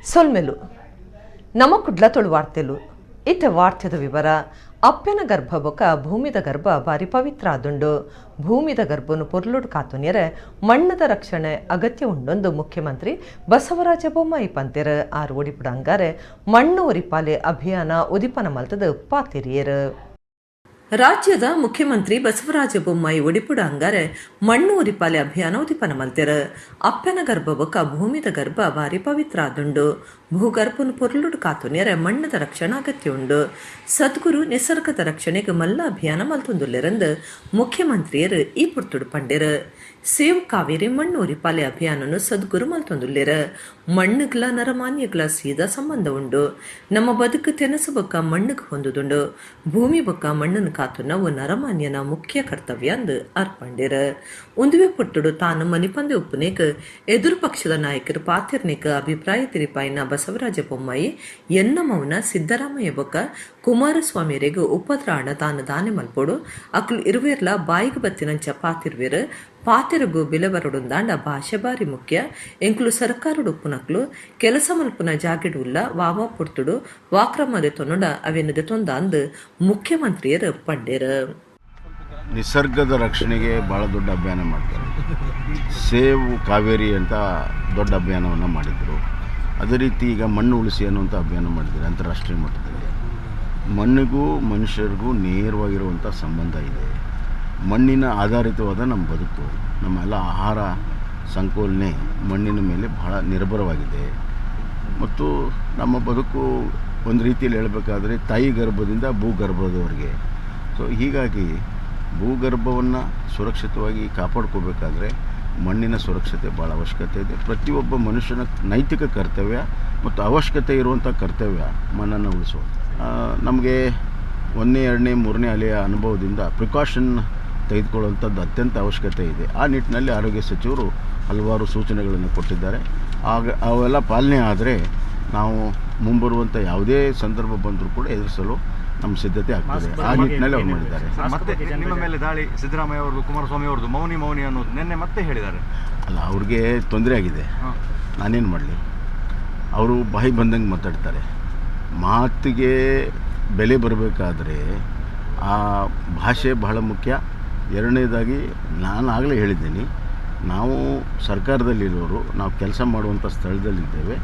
ಸೊಲ್ಮೆಲು ನಮ್ಮ ಕುಡ್ಲ ತೊಳು ವಾರ್ತೆಲು ಇತ್ತೆ ವಾರ್ತೆದ ವಿವರ. ಅಪ್ಪನ ಗರ್ಭ ಬೊಕ ಭೂಮಿದ ಗರ್ಭ ಬಾರಿ ಪವಿತ್ರ ಆದುಂಡು. ಭೂಮಿದ ಗರ್ಭನು ಪೊರ್ಲುಡು ಕಾತುನ್ಯರೆ ಮಣ್ಣದ ರಕ್ಷಣೆ ಅಗತ್ಯ ಉಂಡೊಂದು ಮುಖ್ಯಮಂತ್ರಿ ಬಸವರಾಜ ಬೊಮ್ಮಾಯಿ ಪಂತೆರ್ ಆರು ಒಡಿಪುಡ ಅಂಗಾರೆ ಮಣ್ಣು ಒರಿಪಾಲೆ ಅಭಿಯಾನ ಉದಿಪನ ಮಲ್ತದ ಪಾತಿರಿಯರು. ರಾಜ್ಯದ ಮುಖ್ಯಮಂತ್ರಿ ಬಸವರಾಜ ಬೊಮ್ಮಾಯಿ ಒಡಿಪುಡ ಅಂಗಾರೆ ಮಣ್ಣು ಒರಿಪಾಲೆ ಅಭಿಯಾನ ಉದಿಪನ ಮಲ್ತೆರ್. ಅಪ್ಪನ ಗರ್ಭ ಬೊಕ ಭೂಮಿದ ಗರ್ಭ ಬಾರಿ ಪವಿತ್ರ ಆದುಂಡು. ಭೂಗರ್ಭನು ಪೊರ್ಲುಡು ಕಾತುನ್ಯರೆ ಮಣ್ಣದ ರಕ್ಷಣೆ ಅಗತ್ಯ ಉಂಡು. ಸದ್ಗುರು ನಿಸರ್ಗದ ರಕ್ಷಣೆಗೆ ಮಲ್ಲ ಅಭಿಯಾನ ಮಲ್ತೊಂದುಲ್ಲೆರಂದು ಮುಖ್ಯಮಂತ್ರಿಯರು ಈ ಪುರ್ತುಡು ಪಂಡೆರ್. ಸೇವ್ ಕಾವೇರಿ ಮಣ್ಣು ಒರಿಪಾಲೆ ಅಭಿಯಾನನು ಸದ್ಗುರು ಮಲ್ತೊಂದುಲ್ಲೆರ್. ಮಣ್ಣುಗಳ ನರಮಾನ್ಯಗಳ ಸೀದಾ ಸಂಬಂಧ ಉಂಡು. ನಮ್ಮ ಬದುಕು ತೆನಸು ಬೊಕ್ಕ ಮಣ್ಣುಗೆ ಹೊಂದುದುಂಡು. ಭೂಮಿ ಬೊಕ್ಕ ಮಣ್ಣನ್ನು ಕಾತು ನಾವು ನರಮಾನ್ಯನ ಮುಖ್ಯ ಕರ್ತವ್ಯ ಅಂದು ಅರ್ಪಂಡಿರ. ಉಂದುವೆ ಪುಟ್ಟುಡು ತಾನು ಮನಿಪಂದೆ ಉಪ್ಪುನೇಕ್ ಎದುರು ಪಕ್ಷದ ನಾಯಕರು ಪಾತಿರ್ನೇಕ ಅಭಿಪ್ರಾಯ ತಿರಿಪಾಯಿನ ಬಸವರಾಜ ಬೊಮ್ಮಾಯಿ ಎನ್ನ ಮೌನ ಸಿದ್ದರಾಮಯ್ಯ ಬೊಕ್ಕ ಕುಮಾರಸ್ವಾಮಿಯರಿಗೆ ಉಪದ್ರಾಣ ತಾನು ದಾನೆ ಮಲ್ಪೋಡು ಅಕ್ಲು ಇರುವೆರ್ಲ ಬಾಯಿಗೆ ಬತ್ತಿನಂಚ ಪಾತಿರ್ವೇರು ಪಾತಿರಗು ಬೆಲೆ ಬರಡುಂದಾಂಡ ಭಾಷೆ ಬಾರಿ ಮುಖ್ಯ. ಎಂಕ್ಲು ಸರ್ಕಾರಡು ಉಪ್ಪುನಕ್ಲು ಕೆಲಸ ಮಲ್ಪುನ ಜಾಗಿಡುಲ್ಲ ವಾವಾ ಪುರ್ತುಡು ವಾಕ್ರಮದೆ ತೊನ್ನಡ ಅವೆನ್ನದೆ ತೊಂದ ಅಂದು ಮುಖ್ಯಮಂತ್ರಿಯರು ಪಂಡೇರ. ನಿಸರ್ಗದ ರಕ್ಷಣೆಗೆ ಭಾಳ ದೊಡ್ಡ ಅಭಿಯಾನ ಮಾಡ್ತಾರೆ. ಸೇವ್ ಕಾವೇರಿ ಅಂತ ದೊಡ್ಡ ಅಭಿಯಾನವನ್ನು ಮಾಡಿದರು. ಅದೇ ರೀತಿ ಈಗ ಮಣ್ಣು ಉಳಿಸಿ ಅನ್ನುವಂಥ ಅಭಿಯಾನ ಮಾಡಿದ್ದಾರೆ ಅಂತಾರಾಷ್ಟ್ರೀಯ ಮಟ್ಟದಲ್ಲಿ. ಮಣ್ಣಿಗೂ ಮನುಷ್ಯರಿಗೂ ನೇರವಾಗಿರುವಂಥ ಸಂಬಂಧ ಇದೆ. ಮಣ್ಣಿನ ಆಧಾರಿತವಾದ ನಮ್ಮ ಬದುಕು, ನಮ್ಮೆಲ್ಲ ಆಹಾರ ಸಂಕೋಲನೆ ಮಣ್ಣಿನ ಮೇಲೆ ಬಹಳ ನಿರ್ಭರವಾಗಿದೆ. ಮತ್ತು ನಮ್ಮ ಬದುಕು ಒಂದು ರೀತಿಯಲ್ಲಿ ಹೇಳಬೇಕಾದ್ರೆ ತಾಯಿ ಗರ್ಭದಿಂದ ಭೂಗರ್ಭದವರೆಗೆ. ಸೊ ಹೀಗಾಗಿ ಭೂಗರ್ಭವನ್ನು ಸುರಕ್ಷಿತವಾಗಿ ಕಾಪಾಡ್ಕೋಬೇಕಾದ್ರೆ ಮಣ್ಣಿನ ಸುರಕ್ಷತೆ ಭಾಳ ಅವಶ್ಯಕತೆ ಇದೆ. ಪ್ರತಿಯೊಬ್ಬ ಮನುಷ್ಯನ ನೈತಿಕ ಕರ್ತವ್ಯ ಮತ್ತು ಅವಶ್ಯಕತೆ ಇರುವಂಥ ಕರ್ತವ್ಯ ಮಣ್ಣನ್ನು ಉಳಿಸುವುದು. ನಮಗೆ 1ನೇ 2ನೇ 3ನೇ ಅಲೆಯ ಅನುಭವದಿಂದ ಪ್ರಿಕಾಷನ್ ತೆಗೆದುಕೊಳ್ಳುವಂಥದ್ದು ಅತ್ಯಂತ ಅವಶ್ಯಕತೆ ಇದೆ. ಆ ನಿಟ್ಟಿನಲ್ಲಿ ಆರೋಗ್ಯ ಸಚಿವರು ಹಲವಾರು ಸೂಚನೆಗಳನ್ನು ಕೊಟ್ಟಿದ್ದಾರೆ. ಅವೆಲ್ಲ ಪಾಲನೆ ಆದರೆ ನಾವು ಮುಂಬರುವಂಥ ಯಾವುದೇ ಸಂದರ್ಭ ಬಂದರೂ ಕೂಡ ಎದುರಿಸಲು ನಮ್ಮ ಸಿದ್ಧತೆ ಆಗ್ತದೆ. ಆ ನಿಟ್ಟಿನಲ್ಲಿ ಅವ್ರು ಮಾಡಿದ್ದಾರೆ. ಮತ್ತೆ ನಿಮ್ಮ ಮೇಲೆ ದಾಳಿ ಸಿದ್ದರಾಮಯ್ಯ ಅವ್ರದ್ದು ಕುಮಾರಸ್ವಾಮಿ ಅವ್ರದ್ದು ಮೌನಿ ಅನ್ನೋದು ನಿನ್ನೆ ಮತ್ತೆ ಹೇಳಿದ್ದಾರೆ. ಅಲ್ಲ, ಅವ್ರಿಗೆ ತೊಂದರೆ ಆಗಿದೆ. ನಾನೇನು ಮಾಡಲಿ? ಅವರು ಬಾಯಿ ಬಂದಂಗೆ ಮಾತಾಡ್ತಾರೆ. ಮಾತಿಗೆ ಬೆಲೆ ಬರಬೇಕಾದ್ರೆ ಆ ಭಾಷೆ ಬಹಳ ಮುಖ್ಯ. ಎರಡನೇದಾಗಿ ನಾನು ಆಗಲೇ ಹೇಳಿದ್ದೀನಿ, ನಾವು ಸರ್ಕಾರದಲ್ಲಿರೋರು, ನಾವು ಕೆಲಸ ಮಾಡುವಂಥ ಸ್ಥಳದಲ್ಲಿದ್ದೇವೆ.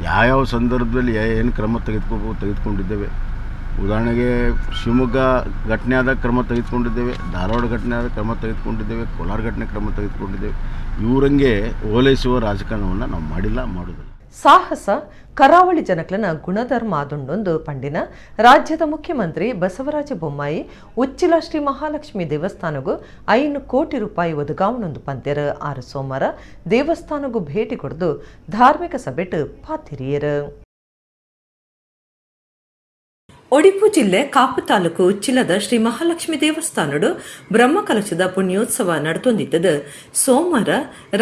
ಯಾವ್ಯಾವ ಸಂದರ್ಭದಲ್ಲಿ ಏನು ಕ್ರಮ ತೆಗೆದುಕೊಂಡಿದ್ದೇವೆ. ಉದಾಹರಣೆಗೆ ಶಿವಮೊಗ್ಗ ಘಟನೆ ಆದಾಗ ಕ್ರಮ ತೆಗೆದುಕೊಂಡಿದ್ದೇವೆ, ಧಾರವಾಡ ಘಟನೆ ಆದಾಗ ಕ್ರಮ ತೆಗೆದುಕೊಂಡಿದ್ದೇವೆ, ಕೋಲಾರ ಘಟನೆ ಕ್ರಮ ತೆಗೆದುಕೊಂಡಿದ್ದೇವೆ. ಇವರಂಗೆ ಓಲೈಸುವ ರಾಜಕಾರಣವನ್ನು ನಾವು ಮಾಡೋದಿಲ್ಲ. ಸಾಹಸ ಕರಾವಳಿ ಜನಕ್ಲನ ಗುಣಧರ್ಮ ಆದುಂಡೊಂದು ಪಂಡಿನ ರಾಜ್ಯದ ಮುಖ್ಯಮಂತ್ರಿ ಬಸವರಾಜ ಬೊಮ್ಮಾಯಿ ಉಚ್ಚಿಲ ಶ್ರೀ ಮಹಾಲಕ್ಷ್ಮಿ ದೇವಸ್ಥಾನಗೂ 5 ಕೋಟಿ ರೂಪಾಯಿ ಒದಗಾವಣೊಂದು ಪಂತೆರ್. ಆರು ಸೋಮವಾರ ದೇವಸ್ಥಾನಗೂ ಭೇಟಿ ಕೊಡದು ಧಾರ್ಮಿಕ ಸಭೆಟ್ ಪಾತಿರಿಯರು. ಒಡಿಪು ಜಿಲ್ಲೆ ಕಾಪು ತಾಲೂಕು ಉಚ್ಚಿಲದ ಶ್ರೀ ಮಹಾಲಕ್ಷ್ಮಿ ದೇವಸ್ಥಾನಡು ಬ್ರಹ್ಮಕಲಶದ ಪುಣ್ಯೋತ್ಸವ ನಡೆತೊಂದಿದ್ದದು. ಸೋಮವಾರ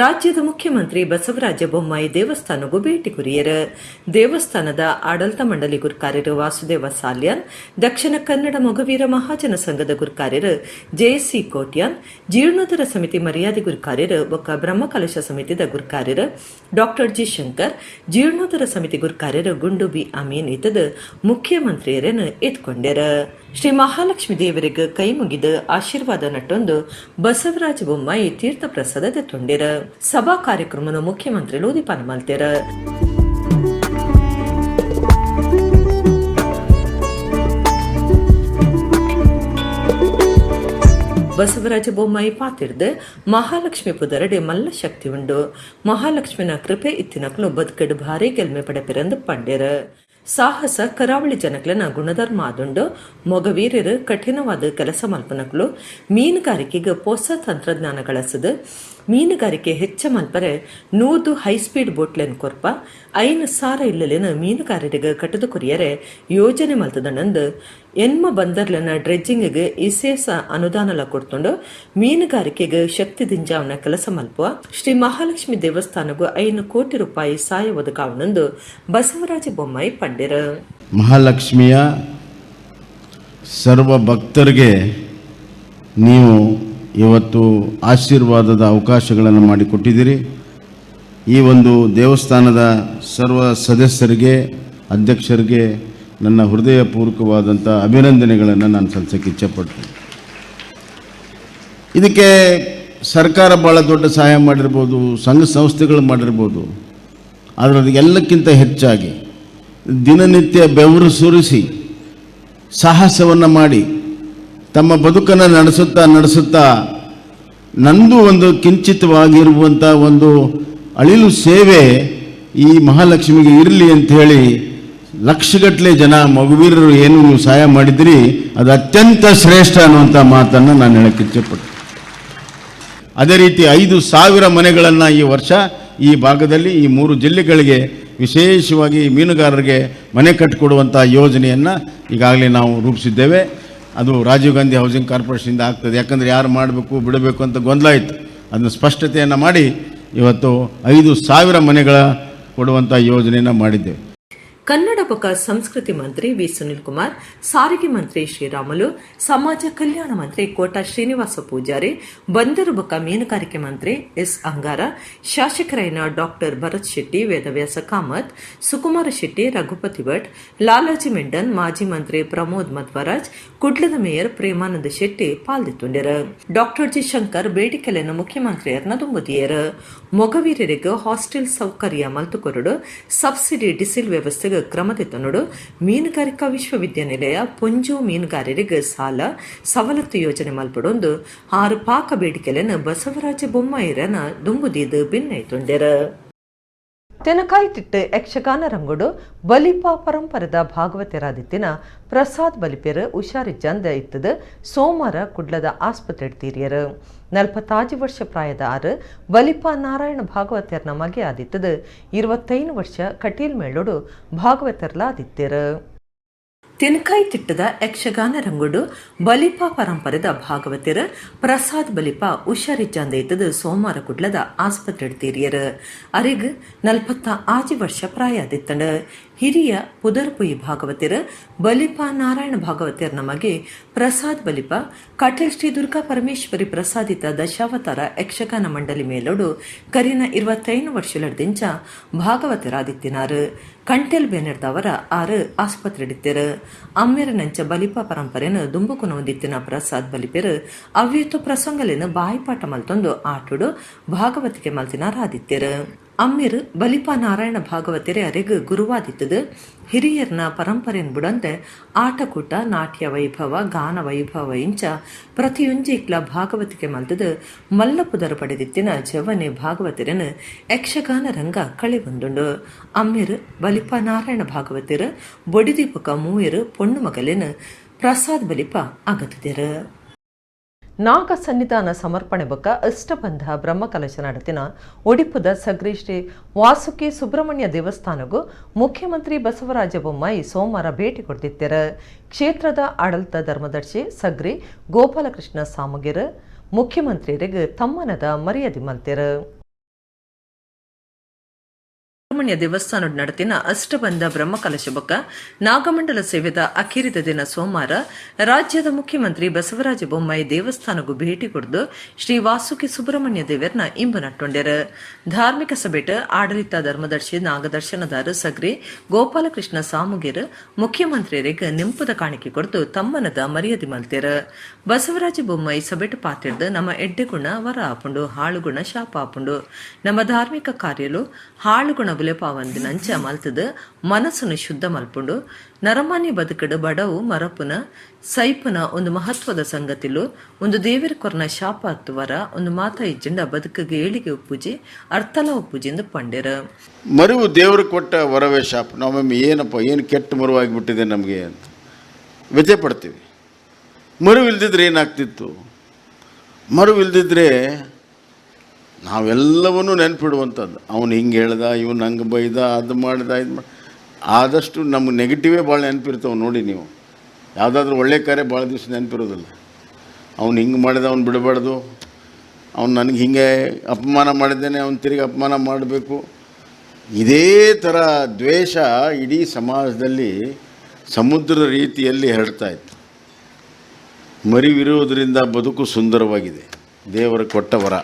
ರಾಜ್ಯದ ಮುಖ್ಯಮಂತ್ರಿ ಬಸವರಾಜ ಬೊಮ್ಮಾಯಿ ದೇವಸ್ಥಾನಗೂ ಭೇಟಿ ಕೊರಿಯರು. ದೇವಸ್ಥಾನದ ಆಡಳಿತ ಮಂಡಳಿ ಗುರುಕಾರ್ಯರು ವಾಸುದೇವ ಸಾಲ್ಯಾನ್, ದಕ್ಷಿಣ ಕನ್ನಡ ಮೊಗವೀರ ಮಹಾಜನ ಸಂಘದ ಗುರುಕಾರ್ಯರು ಜೆಎಸ್ಸಿ ಕೋಟ್ಯಾನ್, ಜೀರ್ಣೋದ್ಧಾರ ಸಮಿತಿ ಮರ್ಯಾದೆ ಗುರುಕಾರ್ಯರು ಬೊಕ್ಕ ಬ್ರಹ್ಮಕಲಶ ಸಮಿತಿದ ಗುರುಕಾರ್ಯರು ಡಾಕ್ಟರ್ ಜಿ ಶಂಕರ್, ಜೀರ್ಣೋದ್ಧಾರ ಸಮಿತಿ ಗುರುಕಾರ್ಯರು ಗುಂಡು ಬಿ ಅಮೀನ್ ಇದ್ದದು ಮುಖ್ಯಮಂತ್ರಿಯರನ್ನು ಎತ್ಕೊಂಡರ. ಶ್ರೀ ಮಹಾಲಕ್ಷ್ಮಿ ದೇವರಿಗೆ ಕೈ ಮುಗಿದ ಆಶೀರ್ವಾದ ನಟ್ಟೊಂದು ಬಸವರಾಜ ಬೊಮ್ಮಾಯಿ ತೀರ್ಥ ಪ್ರಸಾದ ತೊಂಡೆರ. ಸಭಾ ಕಾರ್ಯಕ್ರಮನ ಮುಖ್ಯಮಂತ್ರಿಗಳು ಉದಿಪಾನ ಮಲ್ತೆರ. ಬಸವರಾಜ ಬೊಮ್ಮಾಯಿ ಪಾತಿರ್ದು ಮಹಾಲಕ್ಷ್ಮಿ ಪುದರಡೆ ಮಲ್ಲ ಶಕ್ತಿ ಉಂಡು. ಮಹಾಲಕ್ಷ್ಮಿನ ಕೃಪೆ ಇತ್ತಿನಕ್ಲು ಬದುಕಡು ಭಾರಿ ಗೆಲ್ಮೆ ಪಡೆಪಿರಂದು ಪಂಡೆರ. ಸಾಹಸ ಕರಾವಳಿ ಜನಕ್ಲನ ಗುಣಧರ್ಮ ಆದುಂಡು. ಮೊಗವೀರರು ಕಠಿಣವಾದ ಕೆಲಸ ಮಲ್ಪನಕ್ಲು ಮೀನುಗಾರಿಕೆಗೆ ಹೊಸ ತಂತ್ರಜ್ಞಾನ ಗಳಸದು. ಮೀನುಗಾರಿಕೆ ಹೆಚ್ಚ ಮಲ್ಪರೆ 100 ಹೈಸ್ಪೀಡ್ ಬೋಟ್ಲೆನ್ ಕೊರ್ಪ 5,000 ಇಲ್ಲಲಿನ ಮೀನುಗಾರರಿಗೆ ಕಟ್ಟದು ಕೊರಿಯರೆ ಯೋಜನೆ ಮಲ್ತದನಂದು ಎನ್ಮ ಬಂದರ್ಲನ ಡ್ರೆಜ್ಜಿಂಗ್ಗೆ ವಿಶೇಷ ಅನುದಾನ ಕೊಡ್ಕೊಂಡು ಮೀನುಗಾರಿಕೆಗೆ ಶಕ್ತಿ ದಿಂಜಾವನ ಕೆಲಸ ಮಲ್ಪುವ ಶ್ರೀ ಮಹಾಲಕ್ಷ್ಮಿ ದೇವಸ್ಥಾನಗೂ 5 ಕೋಟಿ ರೂಪಾಯಿ ಸಹಾಯ ಒದಗಾವನಂದು ಬಸವರಾಜ ಬೊಮ್ಮಾಯಿ ಪಂಡೆರ. ಮಹಾಲಕ್ಷ್ಮಿಯ ಸರ್ವ ಭಕ್ತರಿಗೆ ನೀವು ಇವತ್ತು ಆಶೀರ್ವಾದದ ಅವಕಾಶಗಳನ್ನು ಮಾಡಿಕೊಟ್ಟಿದ್ದೀರಿ. ಈ ಒಂದು ದೇವಸ್ಥಾನದ ಸರ್ವ ಸದಸ್ಯರಿಗೆ, ಅಧ್ಯಕ್ಷರಿಗೆ ನನ್ನ ಹೃದಯಪೂರ್ವಕವಾದಂಥ ಅಭಿನಂದನೆಗಳನ್ನು ನಾನು ಸಲ್ಲಿಸೋಕ್ಕೆ ಇಚ್ಛೆಪಡ್ತೀನಿ. ಇದಕ್ಕೆ ಸರ್ಕಾರ ಭಾಳ ದೊಡ್ಡ ಸಹಾಯ ಮಾಡಿರ್ಬೋದು, ಸಂಘ ಸಂಸ್ಥೆಗಳು ಮಾಡಿರ್ಬೋದು. ಆದರೆ ಅದಕ್ಕೆಲ್ಲಕ್ಕಿಂತ ಹೆಚ್ಚಾಗಿ ದಿನನಿತ್ಯ ಬೆವರು ಸುರಿಸಿ ಸಾಹಸವನ್ನು ಮಾಡಿ ತಮ್ಮ ಬದುಕನ್ನು ನಡೆಸುತ್ತಾ ನಂದು ಒಂದು ಕಿಂಚಿತವಾಗಿರುವಂಥ ಒಂದು ಅಳಿಲು ಸೇವೆ ಈ ಮಹಾಲಕ್ಷ್ಮಿಗೆ ಇರಲಿ ಅಂಥೇಳಿ ಲಕ್ಷಗಟ್ಟಲೆ ಜನ ಮಗುವೀರರು ಏನು ನೀವು ಸಹಾಯ ಮಾಡಿದಿರಿ ಅದು ಅತ್ಯಂತ ಶ್ರೇಷ್ಠ ಅನ್ನುವಂಥ ಮಾತನ್ನು ನಾನು ಹೇಳಕ್ಕೆ ಇಚ್ಛೆಪಡ್ತೀನಿ. ಅದೇ ರೀತಿ 5,000 ಮನೆಗಳನ್ನು ಈ ವರ್ಷ ಈ ಭಾಗದಲ್ಲಿ ಈ 3 ಜಿಲ್ಲೆಗಳಿಗೆ ವಿಶೇಷವಾಗಿ ಮೀನುಗಾರರಿಗೆ ಮನೆ ಕಟ್ಟಿಕೊಡುವಂಥ ಯೋಜನೆಯನ್ನು ಈಗಾಗಲೇ ನಾವು ರೂಪಿಸಿದ್ದೇವೆ. ಅದು ರಾಜೀವ್ ಗಾಂಧಿ ಹೌಸಿಂಗ್ ಕಾರ್ಪೊರೇಷನಿಂದ ಆಗ್ತದೆ. ಯಾಕಂದರೆ ಯಾರು ಮಾಡಬೇಕು ಬಿಡಬೇಕು ಅಂತ ಗೊಂದಲ ಇತ್ತು. ಅದನ್ನು ಸ್ಪಷ್ಟತೆಯನ್ನು ಮಾಡಿ ಇವತ್ತು 5,000 ಮನೆಗಳ ಕೊಡುವಂಥ ಯೋಜನೆಯನ್ನು ಮಾಡಿದ್ದೇವೆ. ಕನ್ನಡ ಬೊಕ್ಕ ಸಂಸ್ಕೃತಿ ಮಂತ್ರಿ ವಿ ಸುನಿಲ್ ಕುಮಾರ್, ಸಾರಿಗೆ ಮಂತ್ರಿ ಶ್ರೀರಾಮುಲು, ಸಮಾಜ ಕಲ್ಯಾಣ ಮಂತ್ರಿ ಕೋಟಾ ಶ್ರೀನಿವಾಸ ಪೂಜಾರಿ, ಬಂದರು ಬೊಕ್ಕ ಮೀನುಗಾರಿಕೆ ಮಂತ್ರಿ ಎಸ್ ಅಂಗಾರ, ಶಾಸಕರಾದ ಡಾಕ್ಟರ್ ಭರತ್ ಶೆಟ್ಟಿ, ವೇದವ್ಯಾಸ ಕಾಮತ್, ಸುಕುಮಾರ ಶೆಟ್ಟಿ, ರಘುಪತಿ ಭಟ್, ಲಾಲಾಜಿ ಮೆಂಡನ್, ಮಾಜಿ ಮಂತ್ರಿ ಪ್ರಮೋದ್ ಮಧ್ವರಾಜ್, ಕುಡ್ಲದ ಮೇಯರ್ ಪ್ರೇಮಾನಂದ ಶೆಟ್ಟಿ ಪಾಲ್ಗೊಂಡಿರು. ಡಾಕ್ಟರ್ ಜಿ ಶಂಕರ್ ಬೇಡಿಕೆಯನ್ನು ಮುಖ್ಯಮಂತ್ರಿಯರ್ನ ತುಂಬುದಿಯರು. ಮೊಗವೀರರಿಗೆ ಹಾಸ್ಟೆಲ್ ಸೌಕರ್ಯ ಮಲ್ತುಕೊರಡು, ಸಬ್ಸಿಡಿ ಡಿಸಿಲ್ ವ್ಯವಸ್ಥೆಗೆ ಕ್ರಮ ತೆತ್ತನೋಡು, ಮೀನುಗಾರಿಕಾ ವಿಶ್ವವಿದ್ಯಾನಿಲಯ ಪೊಂಜು ಮೀನುಗಾರರಿಗೆ ಸಾಲ ಸವಲತ್ತು ಯೋಜನೆ ಮಲ್ಪಡೊಂದು 6 ಪಾಕ ಬೇಡಿಕೆಯನ್ನು ಬಸವರಾಜ ಬೊಮ್ಮಾಯಿರನ ದುಂಬುದಿದು ಭಿನ್ನೈತುಂಡೆರ. ತೆನಕಾಯಿತಿಟ್ಟು ಯಕ್ಷಗಾನ ರಂಗೋಡು ಬಲಿಪ ಪರಂಪರೆದ ಭಾಗವತರಾದಿತ್ತಿನ ಪ್ರಸಾದ್ ಬಲಿಪೇರು ಹುಷಾರಿಜ್ಜಂದ ಇತ್ತದು ಸೋಮವಾರ ಕುಡ್ಲದ ಆಸ್ಪತ್ರೆ ತೀರಿಯರು. 45 ವರ್ಷ ಪ್ರಾಯದ ಬಲಿಪ ನಾರಾಯಣ ಭಾಗವತರ್ನ ಮಗೆ ಆದಿತ್ತದು 25 ವರ್ಷ ಕಟೀಲ್ ಮೇಳೋಡು ಭಾಗವತರ್ಲ ಆದಿತ್ಯರು. ತೆನಕಾಯಿ ತಿಟ್ಟದ ಯಕ್ಷಗಾನ ರಂಗೋಡು ಬಲಿಪ ಪರಂಪರೆದ ಭಾಗವತರ ಪ್ರಸಾದ್ ಬಲಿಪ ಹುಷಾರಿಜ್ಜಂದ ಇತ್ತದು ಸೋಮವಾರ ಕುಡ್ಲದ ಆಸ್ಪತ್ರೆ ತೀರಿಯರು. ಅರಿಗ್ 45 ವರ್ಷ ಪ್ರಾಯ ಆದಿತ್ತಂಡ. ಹಿರಿಯ ಪುದರ್ಪುಯಿ ಭಾಗವತರ ಬಲಿಪ ನಾರಾಯಣ ಭಾಗವತರ್ನ ಮಗೆ ಪ್ರಸಾದ್ ಬಲಿಪ ಕಟೀಲ್ ಶ್ರೀ ದುರ್ಗಾ ಪರಮೇಶ್ವರಿ ಪ್ರಸಾದಿತ ದಶಾವತಾರ ಯಕ್ಷಗಾನ ಮಂಡಳಿ ಮೇಲೋಡು ಕರಿನ 25 ವರ್ಷಲಡ್ದಿಂಚ ಭಾಗವತರಾದಿತ್ತಿನಾರು. ಕಂಟೆಲ್ ಬೇನೆರ್ದವರ 6 ಆಸ್ಪತ್ರೆ ಇಡ್ತಿರು. ಅಮ್ಮೆರ ನಂಚ ಬಲಿಪ ಪರಂಪರೆನ ದುಂಬುಕು ಹೊಂದಿತ್ತಿನ ಪ್ರಸಾದ್ ಬಲಿಪೆರು ಅವ್ಯತ್ತು ಪ್ರಸಂಗಲೇನು ಬಾಯಿಪಾಠ ಮಲ್ತೊಂದು ಆಟುಡು ಭಾಗವತಿಗೆ ಮಲ್ತಿನಾರಾದಿತ್ಯರು. ಅಮ್ಮಿರು ಬಲಿಪ ನಾರಾಯಣ ಭಾಗವತೆರೆ ಅರೆಗ್ ಗುರುವಾದಿತ್ತದು. ಹಿರಿಯರ್ನ ಪರಂಪರೆನ್ ಬುಡಂತೆ ಆಟಕೂಟ, ನಾಟ್ಯ ವೈಭವ, ಗಾನ ವೈಭವ ಇಂಚ ಪ್ರತಿಯೊಂಜಿಕ್ಲ ಭಾಗವತಿಗೆ ಮಲ್ತದು ಮಲ್ಲಪುದರ ಪಡೆದಿತ್ತಿನ ಜವನೆ ಭಾಗವತಿರನು ಯಕ್ಷಗಾನ ರಂಗ ಕಳೆಬಂದುಂಡು. ಅಮ್ಮಿರು ಬಲಿಪ ನಾರಾಯಣ ಭಾಗವತಿರು ಬೊಡಿದೀಪಕ 3 ಪೊಣ್ಣು ಮಗಲೇನು ಪ್ರಸಾದ್ ಬಲಿಪ ಆಗತ್ತಿದರು. ನಾಗ ಸನ್ನಿಧಾನ ಸಮರ್ಪಣೆ ಬೊಕ್ಕ ಅಷ್ಟಬಂಧ ಬ್ರಹ್ಮಕಲಶ ನಡತಿನ ಒಡಿಪುದ ಸಗ್ರಿ ಶ್ರೀ ವಾಸುಕಿ ಸುಬ್ರಹ್ಮಣ್ಯ ದೇವಸ್ಥಾನಗೂ ಮುಖ್ಯಮಂತ್ರಿ ಬಸವರಾಜ ಬೊಮ್ಮಾಯಿ ಸೋಮವಾರ ಭೇಟಿ ಕೊಡ್ತಿದ್ದಾರೆ. ಕ್ಷೇತ್ರದ ಆಡಳಿತ ಧರ್ಮದರ್ಶಿ ಸಗ್ರಿ ಗೋಪಾಲಕೃಷ್ಣ ಸಾಮಗಿರ್ ಮುಖ್ಯಮಂತ್ರಿಯರಿಗೆ ತಮ್ಮನದ ಮರ್ಯಾದೆ ಮಲ್ತಿರು. ಸುಬ್ರಹ್ಮಣ್ಯ ದೇವಸ್ಥಾನ ನಡತಿನ ಅಷ್ಟಬಂಧ ಬ್ರಹ್ಮಕಲಶ ಬೊಕ್ಕ ನಾಗಮಂಡಲ ಸೇವೆದ ಅಖಿರಿದ ದಿನ ಸೋಮವಾರ ರಾಜ್ಯದ ಮುಖ್ಯಮಂತ್ರಿ ಬಸವರಾಜ ಬೊಮ್ಮಾಯಿ ದೇವಸ್ಥಾನಗೂ ಭೇಟಿ ಕೊಡ್ದು ಶ್ರೀ ವಾಸುಕಿ ಸುಬ್ರಹ್ಮಣ್ಯ ದೇವರ್ನ ಇಂಬು ನಟ್ಟೊಂಡ್ಯರು. ಧಾರ್ಮಿಕ ಸಭೆಟ್ ಆಡಳಿತ ಧರ್ಮದರ್ಶಿ ನಾಗದರ್ಶನದಾರ ಸಗ್ರಿ ಗೋಪಾಲಕೃಷ್ಣ ಸಾಮುಗಿರ್ ಮುಖ್ಯಮಂತ್ರಿಯರಿಗೆ ನಿಂಪುದ ಕಾಣಿಕೆ ಕೊಡ್ದು ತಮ್ಮನದ ಮರ್ಯಾದೆ ಮಲ್ತಿರು. ಬಸವರಾಜ ಬೊಮ್ಮಾಯಿ ಸಭೆಟ್ ಪಾತಿರ್ದು ನಮ್ಮ ಎಡ್ಡೆಗುಣ ವರ ಆಪುಂಡು, ಹಾಳುಗುಣ ಶಾಪ ಆಪುಂಡು. ನಮ್ಮ ಧಾರ್ಮಿಕ ಕಾರ್ಯಲು ಹಾಳುಗುಣ ಬುಲೆಪಾವಂದಿನಂಚ ಮಲ್ತದು ಮನಸ್ಸನ್ನು ಶುದ್ಧ ಮಲ್ಪುಂಡು. ನರಮಾನ್ಯ ಬದುಕಡು ಬಡವು ಮರಪುನ ಸೈಪುನ ಒಂದು ಮಹತ್ವದ ಸಂಗತಿಲು ಒಂದು ದೇವರ ಕೊರನ ಶಾಪ ಹತ್ತುವರ ಒಂದು ಮಾತಾ ಇಜ್ಜಂಡ ಬದುಕಿಗೆ ಏಳಿಗೆ ಉಪ್ಪುಜಿ ಅರ್ಥಲ ಉಪ್ಪುಜಿಂದ ಪಂಡ್ಯರ. ಮರುವು ದೇವರು ಕೊಟ್ಟ ವರವೇ ಶಾಪ. ನಾವೊಮ್ಮೆ ಏನಪ್ಪ ಏನು ಕೆಟ್ಟ ಮರುವಾಗಿಬಿಟ್ಟಿದೆ ನಮಗೆ ಅಂತ ವ್ಯಥೆ ಪಡ್ತೀವಿ. ಮರುವಿಲ್ದಿದ್ರೆ ಏನಾಗ್ತಿತ್ತು? ಮರುವಿಲ್ದಿದ್ರೆ ನಾವೆಲ್ಲವನ್ನೂ ನೆನಪಿಡುವಂಥದ್ದು. ಅವನು ಹಿಂಗೆ ಹೇಳ್ದ, ಇವನು ಹಂಗೆ ಬೈದ, ಅದು ಮಾಡ್ದ, ಇದು ಮಾಡಿ ಆದಷ್ಟು ನಮ್ಗೆ ನೆಗೆಟಿವೇ ಭಾಳ ನೆನಪಿರ್ತಾವೆ. ನೋಡಿ ನೀವು ಯಾವುದಾದ್ರೂ ಒಳ್ಳೆ ಕಾರ್ಯ ಭಾಳ ದಿವಸ ನೆನಪಿರೋದಿಲ್ಲ. ಅವ್ನು ಹಿಂಗೆ ಮಾಡಿದ ಅವ್ನು ಬಿಡಬಾರ್ದು, ಅವ್ನು ನನಗೆ ಹಿಂಗೆ ಅಪಮಾನ ಮಾಡಿದ್ದೇನೆ, ಅವ್ನು ತಿರುಗಿ ಅಪಮಾನ ಮಾಡಬೇಕು. ಇದೇ ಥರ ದ್ವೇಷ ಇಡೀ ಸಮಾಜದಲ್ಲಿ ಸಮುದ್ರ ರೀತಿಯಲ್ಲಿ ಹರಡ್ತಾ ಇತ್ತು. ಮರಿವಿರುವುದರಿಂದ ಬದುಕು ಸುಂದರವಾಗಿದೆ, ದೇವರ ಕೊಟ್ಟ ವರ.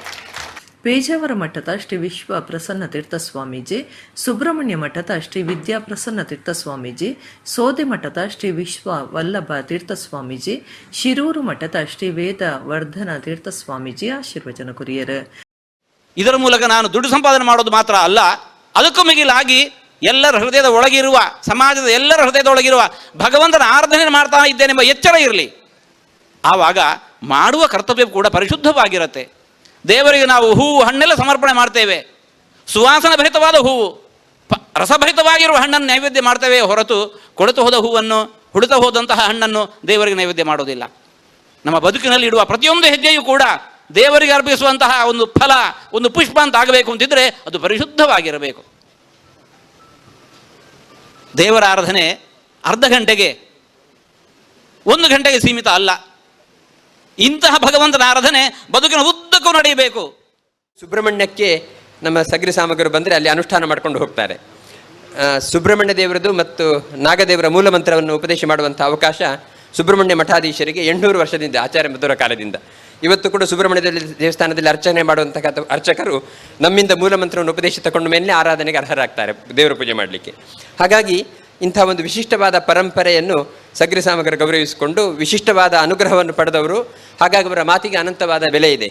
ಪೇಜಾವರ ಮಠದ ಶ್ರೀ ವಿಶ್ವ ಪ್ರಸನ್ನ ತೀರ್ಥ ಸ್ವಾಮೀಜಿ, ಸುಬ್ರಹ್ಮಣ್ಯ ಮಠದ ಶ್ರೀ ವಿದ್ಯಾ ಪ್ರಸನ್ನ ತೀರ್ಥ ಸ್ವಾಮೀಜಿ, ಸೋದೆ ಮಠದ ಶ್ರೀ ವಿಶ್ವ ವಲ್ಲಭ ತೀರ್ಥ ಸ್ವಾಮೀಜಿ, ಶಿರೂರು ಮಠದ ಶ್ರೀ ವೇದ ವರ್ಧನ ತೀರ್ಥ ಸ್ವಾಮೀಜಿ ಆಶೀರ್ವಚನ ಕುರಿಯರು. ಇದರ ಮೂಲಕ ನಾನು ದುಡ್ಡು ಸಂಪಾದನೆ ಮಾಡೋದು ಮಾತ್ರ ಅಲ್ಲ, ಅದಕ್ಕೂ ಮಿಗಿಲಾಗಿ ಎಲ್ಲರ ಹೃದಯದ ಒಳಗಿರುವ, ಸಮಾಜದ ಎಲ್ಲರ ಹೃದಯದೊಳಗಿರುವ ಭಗವಂತನ ಆರಾಧನೆ ಮಾಡ್ತಾ ಇದ್ದೇನೆಂಬ ಎಚ್ಚರ ಇರಲಿ. ಆವಾಗ ಮಾಡುವ ಕರ್ತವ್ಯ ಕೂಡ ಪರಿಶುದ್ಧವಾಗಿರುತ್ತೆ. ದೇವರಿಗೆ ನಾವು ಹೂವು ಹಣ್ಣೆಲ್ಲ ಸಮರ್ಪಣೆ ಮಾಡ್ತೇವೆ. ಸುವಾಸನ ಭರಿತವಾದ ಹೂವು, ರಸಭರಿತವಾಗಿರುವ ಹಣ್ಣನ್ನು ನೈವೇದ್ಯ ಮಾಡ್ತೇವೆ ಹೊರತು ಕೊಳೆತು ಹೋದ ಹೂವನ್ನು, ಹುಡುತ ಹೋದಂತಹ ಹಣ್ಣನ್ನು ದೇವರಿಗೆ ನೈವೇದ್ಯ ಮಾಡೋದಿಲ್ಲ. ನಮ್ಮ ಬದುಕಿನಲ್ಲಿ ಇಡುವ ಪ್ರತಿಯೊಂದು ಹೆಜ್ಜೆಯೂ ಕೂಡ ದೇವರಿಗೆ ಅರ್ಪಿಸುವಂತಹ ಒಂದು ಫಲ, ಒಂದು ಪುಷ್ಪ ಅಂತ ಆಗಬೇಕು ಅಂತಿದ್ರೆ ಅದು ಪರಿಶುದ್ಧವಾಗಿರಬೇಕು. ದೇವರ ಆರಾಧನೆ ಅರ್ಧ ಗಂಟೆಗೆ, 1 ಗಂಟೆಗೆ ಸೀಮಿತ ಅಲ್ಲ. ಇಂತಹ ಭಗವಂತನ ಆರಾಧನೆ ಬದುಕಿನ ಉದ್ದಕ್ಕೂ ನಡೆಯಬೇಕು. ಸುಬ್ರಹ್ಮಣ್ಯಕ್ಕೆ ನಮ್ಮ ಸಗ್ರಿ ಸಾಮಗ್ರಿ ಬಂದರೆ ಅಲ್ಲಿ ಅನುಷ್ಠಾನ ಮಾಡ್ಕೊಂಡು ಹೋಗ್ತಾರೆ. ಸುಬ್ರಹ್ಮಣ್ಯ ದೇವರದು ಮತ್ತು ನಾಗದೇವರ ಮೂಲ ಮಂತ್ರವನ್ನು ಉಪದೇಶ ಮಾಡುವಂಥ ಅವಕಾಶ ಸುಬ್ರಹ್ಮಣ್ಯ ಮಠಾಧೀಶರಿಗೆ 800 ವರ್ಷದಿಂದ, ಆಚಾರ್ಯ ಮಧುರ ಕಾಲದಿಂದ. ಇವತ್ತು ಕೂಡ ಸುಬ್ರಹ್ಮಣ್ಯ ದೇವಸ್ಥಾನದಲ್ಲಿ ಅರ್ಚನೆ ಮಾಡುವಂತಹ ಅರ್ಚಕರು ನಮ್ಮಿಂದ ಮೂಲ ಮಂತ್ರವನ್ನು ಉಪದೇಶ ತಗೊಂಡ ಮೇಲೆ ಆರಾಧನೆಗೆ ಅರ್ಹರಾಗ್ತಾರೆ, ದೇವರ ಪೂಜೆ ಮಾಡಲಿಕ್ಕೆ. ಹಾಗಾಗಿ ಇಂಥ ಒಂದು ವಿಶಿಷ್ಟವಾದ ಪರಂಪರೆಯನ್ನು ಸಗ್ರಿ ಸಾಮಗ್ರ ಗೌರವಿಸಿಕೊಂಡು ವಿಶಿಷ್ಟವಾದ ಅನುಗ್ರಹವನ್ನು ಪಡೆದವರು. ಹಾಗಾಗಿ ಅವರ ಮಾತಿಗೆ ಅನಂತವಾದ ಬೆಲೆ ಇದೆ.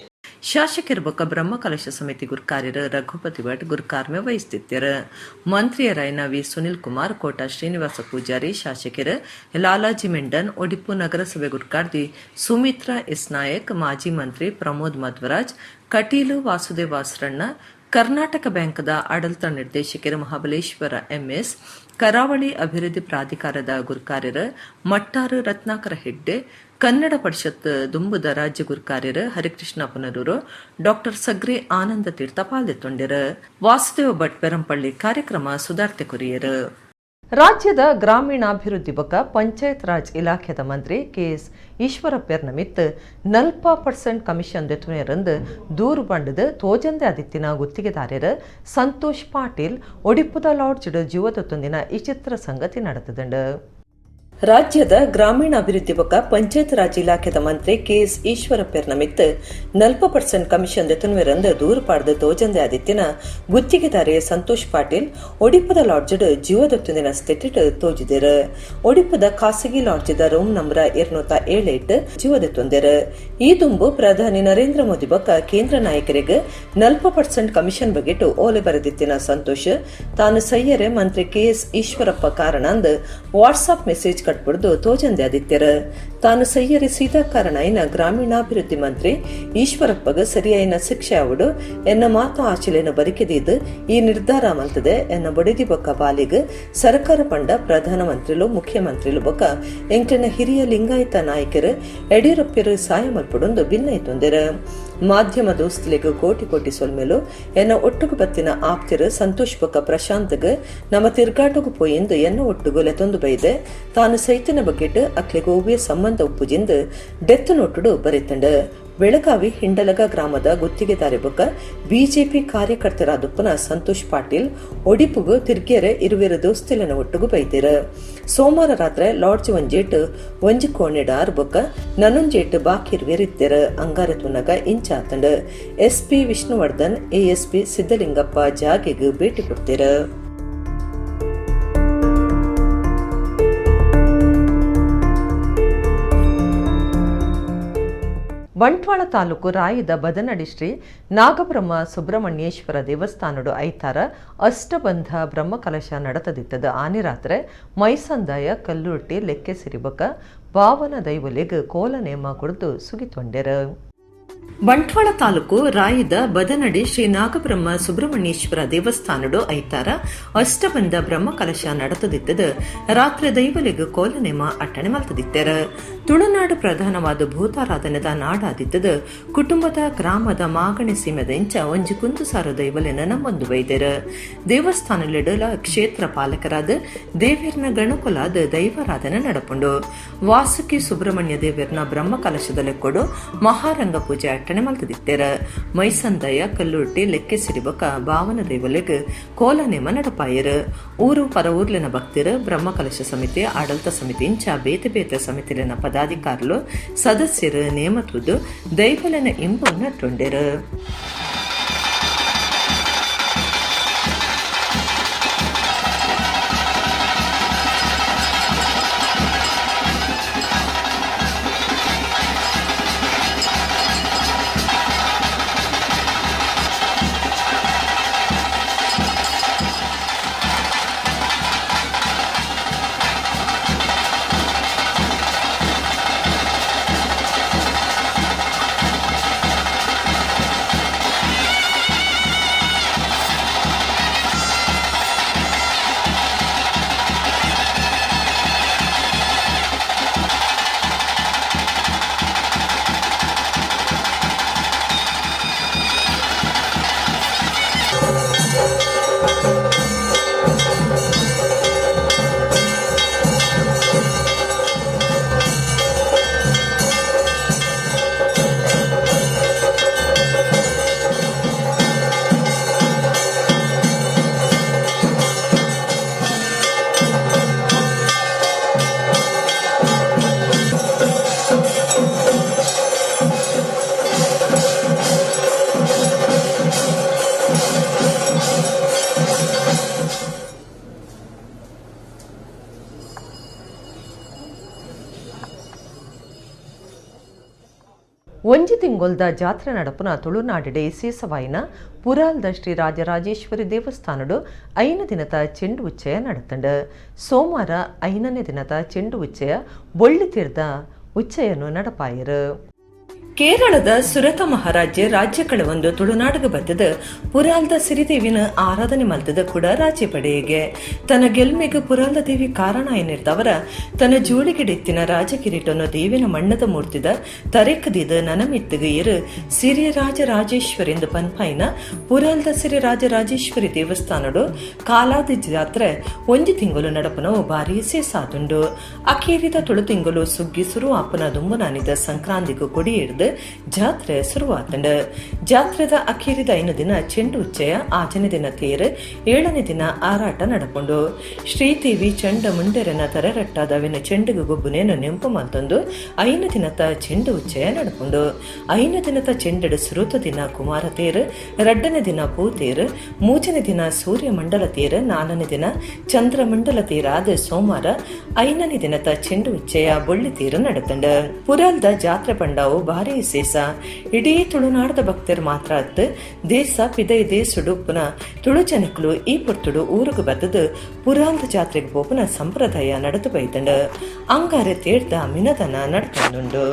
ಶಾಸಕರ ಬೊಕ್ಕ ಬ್ರಹ್ಮಕಲಶ ಸಮಿತಿ ಗುರುಕಾರ್ಯರು ರಘುಪತಿ ಭಟ್ ಗುರುಕಾರ್ಮೆ ವಹಿಸುತ್ತಿದ್ದರು. ಮಂತ್ರಿಯರಾಯನ ವಿ ಸುನಿಲ್ ಕುಮಾರ್, ಕೋಟ ಶ್ರೀನಿವಾಸ ಪೂಜಾರಿ, ಶಾಸಕರು ಲಾಲಾಜಿ ಮೆಂಡನ್, ಒಡಿಪು ನಗರಸಭೆ ಗುರುಕಾರ್ತಿ ಸುಮಿತ್ರಾ ಎಸ್ ನಾಯಕ್, ಮಾಜಿ ಮಂತ್ರಿ ಪ್ರಮೋದ್ ಮಧ್ವರಾಜ್, ಕಟೀಲು ವಾಸುದೇವ್ ವಾಸರಣ್ಣ, ಕರ್ನಾಟಕ ಬ್ಯಾಂಕ್ದ ಆಡಳಿತ ನಿರ್ದೇಶಕರು ಮಹಾಬಲೇಶ್ವರ ಎಂಎಸ್, ಕರಾವಳಿ ಅಭಿವೃದ್ಧಿ ಪ್ರಾಧಿಕಾರದ ಗುರುಕಾರ್ಯರು ಮಟ್ಟಾರು ರತ್ನಾಕರ ಹೆಗ್ಡೆ, ಕನ್ನಡ ಪರಿಷತ್ ದುಂಬುದ ರಾಜ್ಯ ಗುರುಕಾರ್ಯರು ಹರಿಕೃಷ್ಣ ಪುನರೂರು, ಡಾಕ್ಟರ್ ಸಗ್ರೆ ಆನಂದ ತೀರ್ಥ ಪಾಲ್ದೊಂಡರು. ವಾಸುದೇವ ಭಟ್ ಪೆರಂಪಳ್ಳಿ ಕಾರ್ಯಕ್ರಮ ಸುಧಾರ್ತೆ ಕೊರಿಯರು. ರಾಜ್ಯದ ಗ್ರಾಮೀಣಾಭಿವೃದ್ಧಿ ಬಗ್ಗೆ ಪಂಚಾಯತ್ ರಾಜ್ ಇಲಾಖೆದ ಮಂತ್ರಿ ಕೆಎಸ್ ಈಶ್ವರಪ್ಪರ್ ನಿಮಿತ್ತ 40% ಕಮಿಷನ್ ದೆತುನೆರಂದು ದೂರು ಬಂಡದ ತೋಜಂದೆ ಆದಿತ್ತಿನ ಗುತ್ತಿಗೆದಾರರು ಸಂತೋಷ್ ಪಾಟೀಲ್ ಒಡಿಪುದ ಲಾಡ್ಜ್ಡ್ ಜೀವದೊತ್ತೊಂದಿನ ಈ ಚಿತ್ರ ಸಂಗತಿ ನಡೆತದಂಡು. ರಾಜ್ಯದ ಗ್ರಾಮೀಣಾಭಿವೃದ್ಧಿ ಬಗ್ಗೆ ಪಂಚಾಯತ್ ರಾಜ್ ಇಲಾಖೆದ ಮಂತ್ರಿ ಕೆಎಸ್ ಈಶ್ವರಪ್ಪರ್ ನಿಮಿತ್ತ 40% ಕಮಿಷನ್ ದೆತುನೆರಂದು ದೂರು ಪಾಡ್ದ ತೋಜಂದೆ ಆದಿತ್ತಿನ ಗುತ್ತಿಗೆದಾರೆ ಸಂತೋಷ್ ಪಾಟೀಲ್ ಒಡಿಪುದ ಲಾಡ್ಜ್ಡ್ ಜೀವದೊತ್ತೊಂದಿನ ಸ್ಥಿತಿಟ್ ತೋಜಿದರು. ಒಡಿಪುದ ಖಾಸಗಿ ಲಾಡ್ಜ್ದ ರೂಮ್ ನಂಬರ್ 207 ಜೀವದೊತ್ತೊಂದರು. ಈ ದುಂಬು ಪ್ರಧಾನಿ ನರೇಂದ್ರ ಮೋದಿ ಬಗ್ಗೆ ಕೇಂದ್ರ ನಾಯಕರಿಗೆ 40% ಕಮಿಷನ್ ಬಗೆಟ್ಟು ಓಲೆ ಬರೆದಿತ್ತಿನ ಸಂತೋಷ್ ತಾನು ಸಯ್ಯರೆ ಮಂತ್ರಿ ಕೆಎಸ್ ಈಶ್ವರಪ್ಪ ಕಾರಣ ಅಂದು ವಾಟ್ಸಾಪ್ ಮೆಸೇಜ್ ಕಟ್ಬಿಡ್ದು ತೋಜಂದೆ ಆದಿತ್ಯರು. ತಾನು ಸಯ್ಯರಿ ಸೀದಾ ಕಾರಣ ಇನ್ನ ಗ್ರಾಮೀಣಾಭಿವೃದ್ಧಿ ಮಂತ್ರಿ ಈಶ್ವರಪ್ಪಗ ಸರಿಯಾಯಿನ ಶಿಕ್ಷೆ ಅವಡು ಎನ್ನ ಮಾತು ಆಚಲೆಯನ್ನು ಬರಿಕೆದಿದ್ದು ಈ ನಿರ್ಧಾರ ಮಲ್ತದೆ ಎನ್ನ ಬಡಿದಿ ಬೊಕ್ಕ ಬಾಲಿಗ್ ಸರ್ಕಾರ ಪಂಡ ಪ್ರಧಾನಮಂತ್ರಿಲು ಮುಖ್ಯಮಂತ್ರಿಲು ಬೊಕ್ಕ ಎಂಕ್ಲಿನ ಹಿರಿಯ ಲಿಂಗಾಯತ ನಾಯಕರು ಯಡಿಯೂರಪ್ಪರು ಸಹಾಯ ಮಲ್ಪಡೊಂದು ಭಿನ್ನೈತೊಂದಿರು. ಮಾಧ್ಯಮ ದೋಸ್ತಲಿಗೆ ಕೋಟಿ ಸೊಲ್ಮೆಲು ಎನ್ನ ಒಟ್ಟುಗು ಬತ್ತಿನ ಆಪ್ತಿರು ಸಂತೋಷ್ ಬೊಕ್ಕ ಪ್ರಶಾಂತ್ಗ್ ನಮ್ಮ ತಿರ್ಗಾಟಗು ಪೋಯೆಂದು ಎನ್ನ ಒಟ್ಟುಗು ಲೆತೊಂದು ಬೈದೆ ತಾನು ಸೈತನ ಬಗೆಟ್ ಅಕ್ಲೆಗೆ ಒವ್ವೆ ಸಂಬಂಧ ಉಪ್ಪುಜಿಂದು ಡೆತ್ ನೋಟುಡು ಬರೆತಂಡ. ಬೆಳಗಾವಿ ಹಿಂಡಲಗ ಗ್ರಾಮದ ಗುತ್ತಿಗೆದಾರೆ ಬೊಕ್ಕ ಬಿಜೆಪಿ ಕಾರ್ಯಕರ್ತರಾದುಪ್ಪನ ಸಂತೋಷ್ ಪಾಟೀಲ್ ಒಡಿಪುಗು ತಿರ್ಗೆರೆ ಇರುವೆರು ದೋಸ್ತಿಲನ ಒಟ್ಟುಗು ಬೈದಿರ. ಸೋಮವಾರ ರಾತ್ರಿ ಲಾಡ್ಜ್ ಒಂಜಿ ಕೋಣೆಡಾರ್ ಬೊಕ್ಕ ನನೊಂಜೇಟ್ ಬಾಕಿ ಇರುವೆರಿದ್ದೆರ ಅಂಗಾರ ತುನಗ ಇಂಚಾತಂಡ. ಎಸ್ಪಿ ವಿಷ್ಣುವರ್ಧನ್, ಎಎಸ್ಪಿ ಸಿದ್ದಲಿಂಗಪ್ಪ ಜಾಗೆಗ್ ಭೇಟಿ ಕೊಡ್ತಿರ. ಬಂಟ್ವಾಳ ತಾಲೂಕು ರಾಯದ ಬದನಡಿ ಶ್ರೀ ನಾಗಬ್ರಹ್ಮ ಸುಬ್ರಹ್ಮಣ್ಯೇಶ್ವರ ದೇವಸ್ಥಾನಡು ಐತಾರ ಅಷ್ಟಬಂಧ ಬ್ರಹ್ಮಕಲಶ ನಡೆತದಿತ್ತದ ಆನೆ ರಾತ್ರೆ ಮೈಸಂದಾಯ ಕಲ್ಲುಟ್ಟಿ ಲೆಕ್ಕೆ ಸಿರಿಬಕ ಭಾವನ ದೈವಲೆಗ್ ಕೋಲ ನೇಮ ಕುಡಿದು ಸುಗಿತೊಂಡೆರ. ಬಂಟ್ವಾಳ ತಾಲೂಕು ರಾಯದ ಬದನಡಿ ಶ್ರೀ ನಾಗಬ್ರಹ್ಮ ಸುಬ್ರಹ್ಮಣ್ಯೇಶ್ವರ ದೇವಸ್ಥಾನಡು ಐತಾರ ಅಷ್ಟಬಂಧ ಬ್ರಹ್ಮಕಲಶ ನಡೆತದಿತ್ತದ ರಾತ್ರಿ ದೈವಲೆಗ್ ಕೋಲನೇಮ ಅಟ್ಟಣೆ ಮಲ್ತದಿತ್ತರ. ತುಳುನಾಡು ಪ್ರಧಾನವಾದ ಭೂತಾರಾಧನೆದ ನಾಡಾದಿತ್ತದ ಕುಟುಂಬದ ಗ್ರಾಮದ ಮಾಗಣೆ ಸೀಮೆದೆಂಚ ಒಂಜಿ ಕುಂದುಸಾರ ದೈವಲೆನ ನಮ್ಮೊಂದು ಬೈದರ. ದೇವಸ್ಥಾನಲಿಡಲ ಕ್ಷೇತ್ರ ಪಾಲಕರಾದ ದೇವೇರ್ನ ಗಣಕುಲಾದ ದೈವಾರಾಧನೆ ನಡಪುಂಡು. ವಾಸುಕಿ ಸುಬ್ರಹ್ಮಣ್ಯ ದೇವೇರ್ನ ಬ್ರಹ್ಮಕಲಶದ ಲೆಕ್ಕೊಡು ಮಹಾರಂಗ ಪೂಜೆ ಅಟ್ಟಣೆ ಮಲ್ತದಿತ್ತೆರ. ಮೈಸಂದಯ ಕಲ್ಲುರ್ಟಿ ಲೆಕ್ಕೆ ಸಿರಿಬಕ ಭಾವನ ದೇವಲೆಗ್ ಕೋಲನೇಮ ನಡಪಾಯರ. ಊರು ಪರ ಊರ್ಲಿನ ಭಕ್ತಿರ ಬ್ರಹ್ಮಕಲಶ ಸಮಿತಿ ಆಡಳಿತ ಸಮಿತಿ ಇಂಚ ಬೇತೆ ಬೇತೆ ಸಮಿತಿಲಿನ ಪದಾಧಿಕಾರುಲು ಸದಸ್ಯರು ನೇಮತುದು ದೈವಲನ ಇಂಬು ನಟ್ಟುಂಡೆರು. ಒಂಜಿ ತಿಂಗೊಲ್ದ ಜಾತ್ರೆ ನಡಪುನ ತುಳುನಾಡಿಡೆ ಸೀಸವಾಯಿನ ಪುರಾಲ್ದ ಶ್ರೀ ರಾಜರಾಜೇಶ್ವರಿ ದೇವಸ್ಥಾನಡು 5 ದಿನದ ಚೆಂಡು ಉಚ್ಚಯ ನಡತಂಡು ಸೋಮವಾರ 5ನೇ ದಿನದ ಚೆಂಡು ಉಚ್ಚಯ ಬೊಳ್ಳಿ ತೀರ್ದ ಉಚ್ಚಯನ್ನು ನಡಪಾಯರು. ಕೇರಳದ ಸುರತ ಮಹಾರಾಜ್ಯ ರಾಜ್ಯಗಳ ಒಂದು ತುಳುನಾಡಿಗೆ ಬದ್ದದ ಪುರಾಲ್ದ ಸಿರಿದೇವಿನ ಆರಾಧನೆ ಮಲ್ತದ ಕೂಡ ರಾಜ್ಯ ಪಡೆಯಗೆ ತನ್ನ ಗೆಲ್ಮೆಗೆ ಪುರಾಲ್ದ ದೇವಿ ಕಾರಣ ಏನಿರ್ದವರ ತನ್ನ ಜೋಳಿಗೆಡೆತ್ತಿನ ರಾಜಕಿರೀಟನ್ನು ದೇವಿನ ಮಣ್ಣದ ಮೂರ್ತಿದ ತರೆಕದಿದ ನನಮಿತ್ತಗ ಇರು ಸಿರಿ ರಾಜರಾಜೇಶ್ವರಿಂದ ಪನ್ಪಾಯಿನ ಪುರಾಲ್ದ ಸಿರಿ ರಾಜರಾಜೇಶ್ವರಿ ದೇವಸ್ಥಾನಡು ಕಾಲಾದಿ ಜಾತ್ರೆ 1 ತಿಂಗಳು ನಡಪನವು ಬಾರಿ ಸೇಸಾದುಂಡು. ಅಕೇರಿದ ತುಳು ತಿಂಗಳು ಸುಗ್ಗಿ ಸುರು ಆಪನ ದುಂಬನಾನಿದ ಸಂಕ್ರಾಂತಿಗೂ ಕೊಡಿ ಹಿಡಿದು ಜಾತ್ರೆ ಶುರುವಾತಂಡು. ಜಾತ್ರೆದ ಅಖೀರಿದ 5 ದಿನ ಚೆಂಡು ಉಚ್ಚಯ, 5ನೇ ದಿನ ತೇರು, 7ನೇ ದಿನ ಆರಾಟ ನಡಕೊಂಡು ಶ್ರೀದೇವಿ ಚಂಡ ಮುಂಡೆರನ ತರರಟ್ಟಾದವಿನ ಚೆಂಡುಗು ಗೊಬ್ಬುನೇನು ನೆಂಪು ಮಲ್ತೊಂದು 5ನೇ ದಿನದ ಚೆಂಡು ಉಚ್ಚಯ ನಡಕೊಂಡು 5ನೇ ದಿನದ ಚೆಂಡೆಡು ಸುರುತ ದಿನ ಕುಮಾರ ತೇರು, 2ನೇ ದಿನ ಪೂತೇರು, 3ನೇ ದಿನ ಸೂರ್ಯ ಮಂಡಲ ತೇರು, 4ನೇ ದಿನ ಚಂದ್ರಮಂಡಲ ತೇರಾದ ಸೋಮವಾರ 5ನೇ ದಿನದ ಚೆಂಡು ಉಚ್ಚಯ ಬೊಳ್ಳಿ ತೇರು ನಡತಂಡು. ಪುರಾಲ್ದ ಜಾತ್ರೆ ಪಂಡಾವು ಭಾರಿ ಸೇಸ ಇಡೀ ತುಳುನಾಡದ ಭಕ್ತರು ಮಾತ್ರ ಅತ್ತು ದೇಶ ಪಿದೈ ದೇಶುಡು ಪುನಃ ತುಳು ಜನಕ್ಕಳು ಈ ಪುರ್ತುಡು ಊರಿಗೆ ಬದ್ದದು ಪುರಾಲ್ದ ಜಾತ್ರೆಗೆ ಪೋಪುನ ಸಂಪ್ರದಾಯ ನಡೆದು ಬೈತಂಡು ಅಂಗಾರೆ ತೇಡ್ದ ಮಿನದನ ನಡ್ತಂದುಂಡು.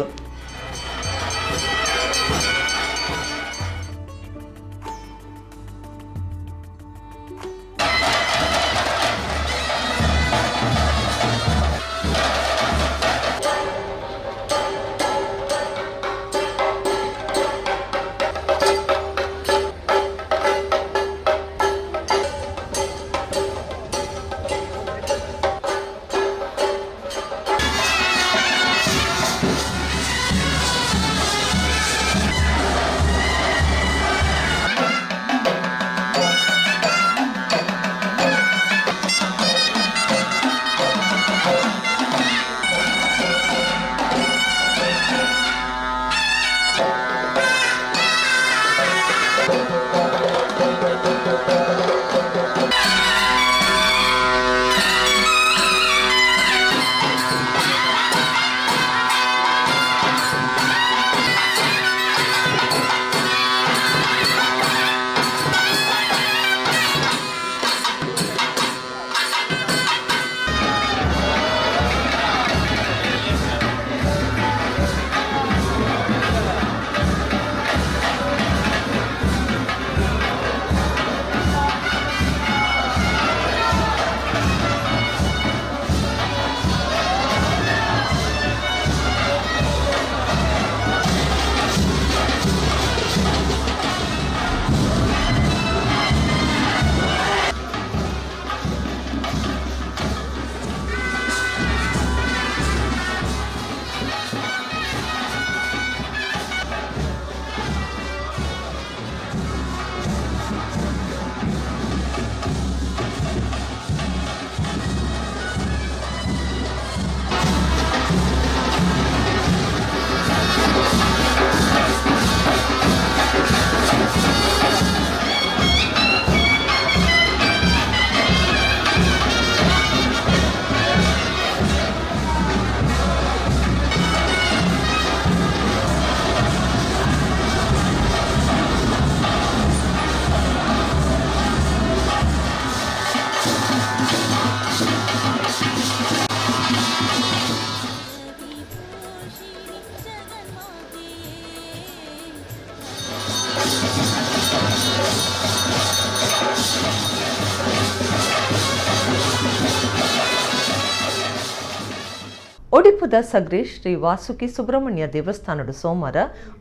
ಒಡಿಪುದ ಸಗ್ರಿ ಶ್ರೀ ವಾಸುಕಿ ಸುಬ್ರಹ್ಮಣ್ಯ ದೇವಸ್ಥಾನಡು ಸೋಮವಾರ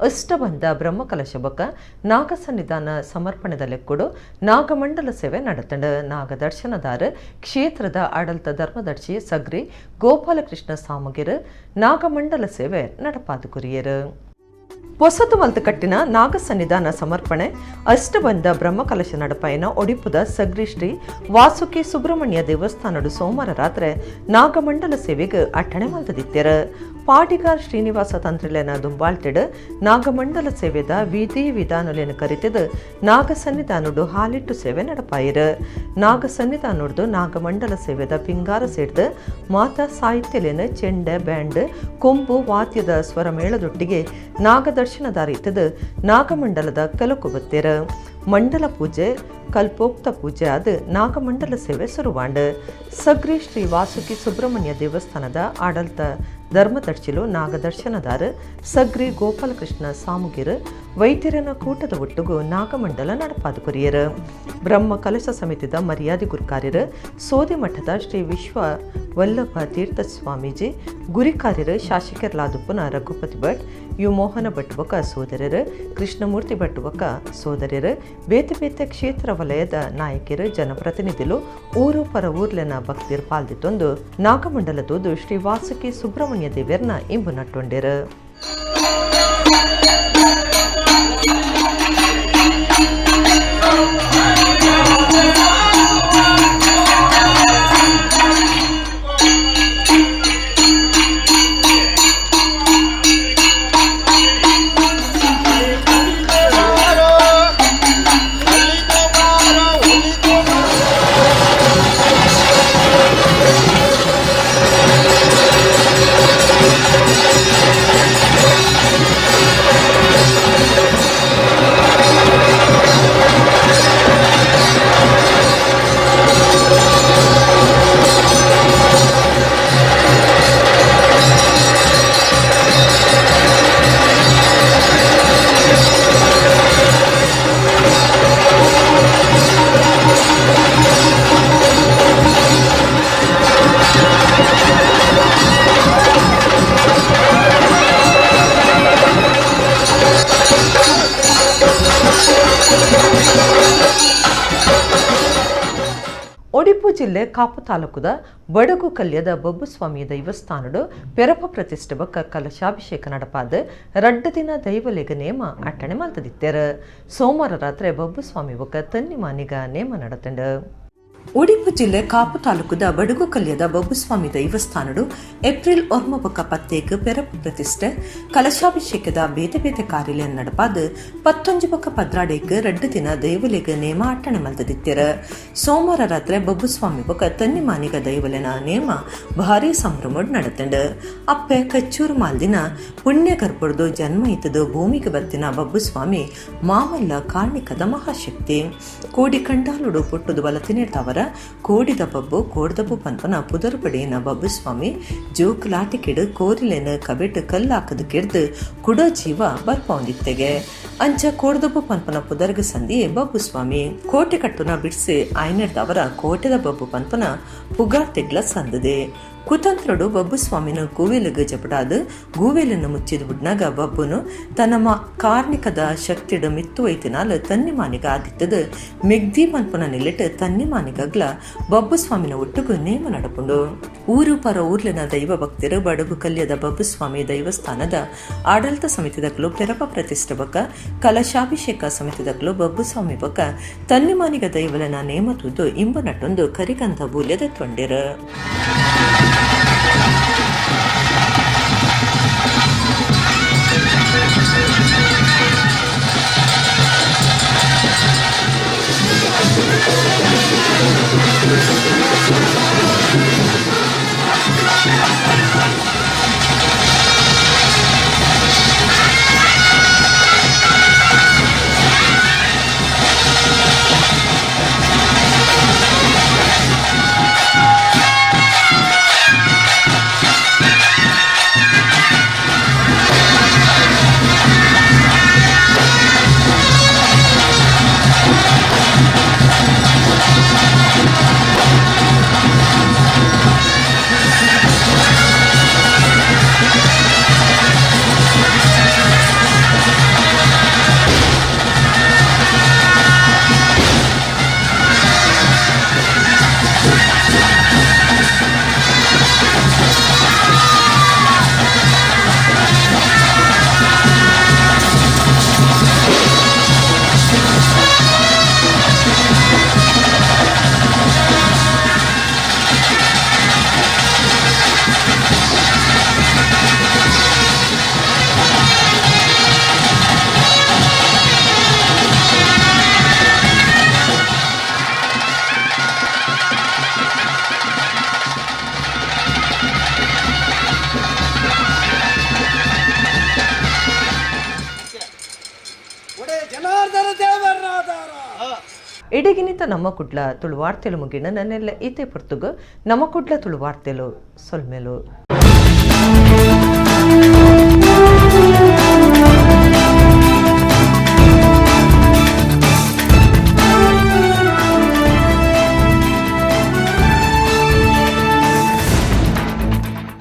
ಅಷ್ಟಬಂಧ ಬ್ರಹ್ಮಕಲಶ ಬೊಕ್ಕ ನಾಗ ಸನ್ನಿಧಾನ ಸಮರ್ಪಣೆದ ಲೆಕ್ಕುಡು ನಾಗಮಂಡಲ ಸೇವೆ ನಡತಂಡ ನಾಗ ದರ್ಶನದಾರ ಕ್ಷೇತ್ರದ ಆಡಳಿತ ಧರ್ಮದರ್ಶಿ ಸಗ್ರಿ ಗೋಪಾಲಕೃಷ್ಣ ಸಾಮಗಿರ್ ನಾಗಮಂಡಲ ಸೇವೆ ನಡಪಾದು ಕುರಿಯರು. ಹೊಸತು ಮಲ್ತು ಕಟ್ಟಿನ ನಾಗ ಸನ್ನಿಧಾನ ಸಮರ್ಪಣೆ ಅಷ್ಟಬಂಧ ಬ್ರಹ್ಮಕಲಶ ನಡಪಾಯನ ಒಡಿಪುದ ಸಗ್ರಿ ಶ್ರೀ ವಾಸುಕಿ ಸುಬ್ರಹ್ಮಣ್ಯ ದೇವಸ್ಥಾನಡು ಸೋಮವಾರ ರಾತ್ರಿ ನಾಗಮಂಡಲ ಸೇವೆಗೆ ಅಟ್ಟಣೆ ಮಲ್ತದಿತ್ತರ. ಪಾಟಿಗಾರ್ ಶ್ರೀನಿವಾಸ ತಂತ್ರಿಲೆನ ದುಂಬಾಳ್ತಿಡ್ ನಾಗಮಂಡಲ ಸೇವೆದ ವಿಧಿ ವಿಧಾನಲೆನ ಕರಿತಿದ್ ನಾಗ ಸನ್ನಿಧಾನುಡು ಹಾಲಿಟ್ಟು ಸೇವೆ ನಡಪಾಯಿರು. ನಾಗ ಸನ್ನಿಧಾನುಡ್ದು ನಾಗಮಂಡಲ ಸೇವೆದ ಪಿಂಗಾರ ಸೇಡ್ದು ಮಾತಾ ಸಾಹಿತ್ಯಲೆನ ಚೆಂಡೆ ಬ್ಯಾಂಡ್ ಕೊಂಬು ವಾದ್ಯದ ಸ್ವರ ಮೇಳದೊಟ್ಟಿಗೆ ನಾಗದರ್ಶನದ ರೀತಿದ್ ನಾಗಮಂಡಲದ ಕಲಕು ಬತ್ತೇರು. ಮಂಡಲ ಪೂಜೆ ಕಲ್ಪೋಕ್ತ ಪೂಜೆ ಆದ ನಾಗಮಂಡಲ ಸೇವೆ ಸುರುವಾಂಡ್. ಸಗ್ರಿ ಶ್ರೀ ವಾಸುಕಿ ಸುಬ್ರಹ್ಮಣ್ಯ ದೇವಸ್ಥಾನದ ಆಡಳಿತ ಧರ್ಮದರ್ಶಿಲು ನಾಗದರ್ಶನದಾರ ಸಗ್ರಿ ಗೋಪಾಲಕೃಷ್ಣ ಸಾಮುಗಿರ್ ವೈದ್ಯರನ ಕೂಟದ ಒಟ್ಟುಗು ನಾಗಮಂಡಲ ನಡಪಾದು ಕೊರಿಯರು. ಬ್ರಹ್ಮ ಕಲಶ ಸಮಿತಿದ ಮರ್ಯಾದೆ ಗುರುಕಾರ್ಯರು ಸೋದೆ ಮಠದ ಶ್ರೀ ವಿಶ್ವ ವಲ್ಲಭ ತೀರ್ಥ ಸ್ವಾಮೀಜಿ ಗುರಿಕಾರ್ಯರು ಶಾಸಕರ್ಲಾದುಪ್ಪನ ರಘುಪತಿ ಭಟ್ ಯು ಮೋಹನ ಭಟ್ ಬೊಕ ಸೋದರರು ಕೃಷ್ಣಮೂರ್ತಿ ಭಟ್ ಬೊಕ ಸೋದರರು ಬೇತೆ ಬೇತೆ ಕ್ಷೇತ್ರ ವಲಯದ ನಾಯಕರು ಜನಪ್ರತಿನಿಧಿಗಳು ಊರು ಪರ ಊರ್ಲೆನ ಭಕ್ತಿರ್ ಪಾಲ್ದಿತ್ತೊಂದು ನಾಗಮಂಡಲದೋದು ಶ್ರೀ ವಾಸುಕಿ ಸುಬ್ರಹ್ಮಣ್ಯ ದೇವ್ಯರ್ನ ಇಂಬು ನಟ್ಟೊಂಡೇರು. ಉಡುಪಿ ಜಿಲ್ಲೆ ಕಾಪು ತಾಲೂಕುದ ಬಡಗು ಕಲ್ಯದ ಬಬ್ಬುಸ್ವಾಮಿ ದೈವಸ್ಥಾನಡು ಪೆರಪ ಪ್ರತಿಷ್ಠೆ ಬೊಕ್ಕ ಕಲಶಾಭಿಷೇಕ ನಡಪಾದ ರಡ್ಡ ದಿನ ದೈವಲೆಗ ನೇಮ ಅಟ್ಟಣೆ ಮಲ್ತದಿತ್ತೇರು. ಸೋಮವಾರ ರಾತ್ರಿ ಬಬ್ಬುಸ್ವಾಮಿ ಬೊಕ್ಕ ತನ್ನಿ ಮಾನಿಗ ನೇಮ ನಡತಂಡು. ಉಡುಪಿ ಜಿಲ್ಲೆ ಕಾಪು ತಾಲೂಕುದ ಬಡಗು ಕಲ್ಯದ ಬಬ್ಬುಸ್ವಾಮಿ ದೈವಸ್ಥಾನಡು ಏಪ್ರಿಲ್ 9 ಪೆರಪ ಪ್ರತಿಷ್ಠೆ ಕಲಶಾಭಿಷೇಕದ ಬೇತೆ ಬೇತೆ ಕಾರ್ಯ ನಡಪಾದ 15 ಪದ್ರಾಡೇಕ್ ರಡ್ಡ ದಿನ ದೈವಲೆಗ ನೇಮ ಅಟ್ಟಣೆ ಮಲ್ತದಿತ್ತೇರು. ಸೋಮವಾರ ರಾತ್ರಿ ಬಬ್ಬುಸ್ವಾಮಿ ಬೊಕ್ಕ ತನ್ನಿ ಮಾನಿಗ ದೈವಲೆನ ನೇಮ ಭಾರಿ ಸಂಭ್ರಮಡ್ ನಡತಂಡು. ಅಪ್ಪೆ ಕಚ್ಚೂರು ಮಾಲ್ದಿನ ಪುಣ್ಯ ಗರ್ಭಡ್ದು ಜನ್ಮ ಇತ್ತದು ಭೂಮಿಗೆ ಬತ್ತಿನ ಬಬ್ಬುಸ್ವಾಮಿ ಮಾಮಲ್ಲ ಕಾರ್ಣಿಕದ ಮಹಾಶಕ್ತಿ. ಕೋಡಿ ಕಂಡಾಲುಡು ಪುಟ್ಟದು ಬಲತಿನೇರ್ತಾವರ ಕೋಡಿದ ಬಬ್ಬು ಕೋಡ್ದಬ್ಬು ಪನ್ಪನ ಪುದರ್ ಪಡೆಯನ ಬಬ್ಬುಸ್ವಾಮಿ ಜೋಕುಲಾಟಿ ಕಿಡು ಕೋರಿಲೆನ ಕಬೆಟ್ ಕಲ್ಲಾಕದ ಕಿಡ್ದು ಕುಡೋ ಜೀವ ಬರ್ಪೌಂದಿತ್ತೆಗೆ ಅಂಚ ಕೋಡ್ದಬ್ಬು ಪನ್ಪನ ಪುದರ್ಗ ಸಂದಿ ಬಬ್ಬುಸ್ವಾಮಿ ಕೋಟೆ ಕಟ್ಟುನ ಬಿಡ್ಸಿ ಆಯ್ನೆಡ್ದವರ ಕೋಟೆದ ಬಬ್ಬು ಪನ್ಪನ ಪುಗಾರ್ ತೆಗ್ಲ ಸಂದದೆ. ಕುತಂತ್ರಡು ಬಬ್ಬುಸ್ವಾಮಿನ ಗೂವೆಲಗ ಜಪಡಾದ ಗೂವೆಲನ್ನು ಮುಚ್ಚಿದ ಬಿಡ್ನಾಗ ಬಬ್ಬುನು ತನ್ನ ಕಾರ್ಣಿಕದ ಶಕ್ತಿಡ ಮಿತ್ತು ಐತಿನಾಲ ತನ್ನಿ ಮಾನಿಗ ಆದಿತ್ತದ ಮೆಗ್ದಿ ಪನ್ಪನ ನಿಲ್ಲಿಟ್ಟು ತನ್ನಿ ಮಾನಿಗಗ್ಲ ಬಬ್ಬುಸ್ವಾಮಿನ ಒಟ್ಟುಗು ನೇಮ ನಡಪುಂಡು. ಊರು ಪರ ಊರ್ಲಿನ ದೈವ ಭಕ್ತರು ಬಡಗು ಕಲ್ಯದ ಬಬ್ಬುಸ್ವಾಮಿ ದೈವಸ್ಥಾನದ ಆಡಳಿತ ಸಮಿತಿದಕ್ಕಲು ಪೆರಪ ಪ್ರತಿಷ್ಠೆ ಬೊಕ್ಕ ಕಲಶಾಭಿಷೇಕ ಸಮಿತಿದಕ್ಕಲು ಬಬ್ಬುಸ್ವಾಮಿ ಬೊಕ್ಕ ತನ್ನಿ ಮಾನಿಗ ದೈವಲನ ನೇಮ ತುದ್ದು ಇಂಬ ನಟ್ಟೊಂದು ಕರಿಗಂಧ ಬೂಲ್ಯದ ತೊಂಡೆರು. ಇಡಗಿನಿತ ನಮ್ಮ ಕುಡ್ಲ ತುಳುವಾರ್ತೆಲು ಮುಗಿನ ನನ್ನೆಲ್ಲ ಈತೆ ಪುರ್ತುಗು ನಮ್ಮ ಕುಡ್ಲ ತುಳುವಾರ್ತೆಲು ಸೊಲ್ಮೆಲು.